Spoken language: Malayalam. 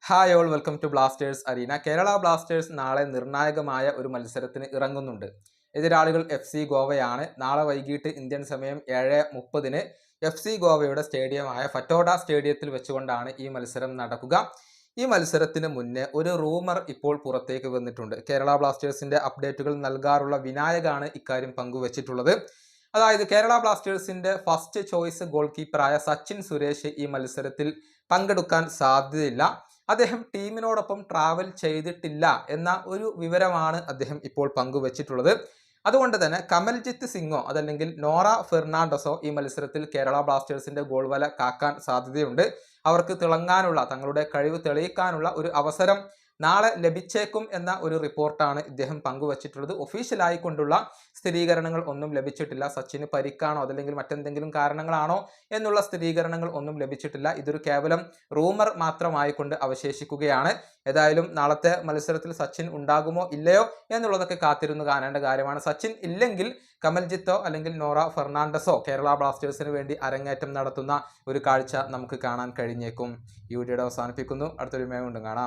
Hi all, welcome to Blasters arena. Kerala Blasters നാളെ നിർണായകമായ ഒരു മത്സരത്തിന് ഇറങ്ങുന്നുണ്ട്. എതിരാളികൾ FC ഗോവയാണ്. നാളെ വൈകിട്ട് ഇന്ത്യൻ സമയം 7:30 FC ഗോവയുടെ സ്റ്റേഡിയമായ ഫറ്റോഡ സ്റ്റേഡിയത്തിൽ വെച്ചുകൊണ്ടാണ് ഈ മത്സരം നടക്കുക. ഈ മത്സരത്തിന് മുന്നേ ഒരു റൂമർ ഇപ്പോൾ പുറത്തേക്ക് വന്നിട്ടുണ്ട്. കേരള ബ്ലാസ്റ്റേഴ്സിന്റെ അപ്ഡേറ്റുകൾ നൽകാറുള്ള വിനായകാണ് ഇക്കാര്യം പങ്കുവച്ചിട്ടുള്ളത്. അതായത് കേരള ബ്ലാസ്റ്റേഴ്സിന്റെ ഫസ്റ്റ് ചോയ്സ് ഗോൾ കീപ്പറായ സച്ചിൻ സുരേഷ് ഈ മത്സരത്തിൽ പങ്കെടുക്കാൻ സാധ്യതയില്ല. അദ്ദേഹം ടീമിനോടൊപ്പം ട്രാവൽ ചെയ്തിട്ടില്ല എന്ന ഒരു വിവരമാണ് അദ്ദേഹം ഇപ്പോൾ പങ്കുവച്ചിട്ടുള്ളത്. അതുകൊണ്ട് തന്നെ കമൽജിത്ത് സിംഗോ അതല്ലെങ്കിൽ നോറ ഫെർണാണ്ടസോ ഈ മത്സരത്തിൽ കേരള ബ്ലാസ്റ്റേഴ്സിന്റെ ഗോൾ വല കാക്കാൻ സാധ്യതയുണ്ട്. അവർക്ക് തിളങ്ങാനുള്ള, തങ്ങളുടെ കഴിവ് തെളിയിക്കാനുള്ള ഒരു അവസരം നാളെ ലഭിച്ചേക്കും എന്ന ഒരു റിപ്പോർട്ടാണ് ഇദ്ദേഹം പങ്കുവച്ചിട്ടുള്ളത്. ഒഫീഷ്യലായി കൊണ്ടുള്ള സ്ഥിരീകരണങ്ങൾ ഒന്നും ലഭിച്ചിട്ടില്ല. സച്ചിന് പരിക്കാണോ അതല്ലെങ്കിൽ മറ്റെന്തെങ്കിലും കാരണങ്ങളാണോ എന്നുള്ള സ്ഥിരീകരണങ്ങൾ ഒന്നും ലഭിച്ചിട്ടില്ല. ഇതൊരു കേവലം റൂമർ മാത്രമായിക്കൊണ്ട് അവശേഷിക്കുകയാണ്. ഏതായാലും നാളത്തെ മത്സരത്തിൽ സച്ചിൻ ഉണ്ടാകുമോ ഇല്ലയോ എന്നുള്ളതൊക്കെ കാത്തിരുന്ന് കാണേണ്ട കാര്യമാണ്. സച്ചിൻ ഇല്ലെങ്കിൽ കമൽജിത്തോ അല്ലെങ്കിൽ നോറ ഫെർണാണ്ടസോ കേരള ബ്ലാസ്റ്റേഴ്സിന് വേണ്ടി അരങ്ങേറ്റം നടത്തുന്ന ഒരു കാഴ്ച നമുക്ക് കാണാൻ കഴിഞ്ഞേക്കും. ഈ വീഡിയോയുടെ അവസാനിപ്പിക്കുന്നു. അടുത്തൊരു വീഡിയോയിൽ കാണാം.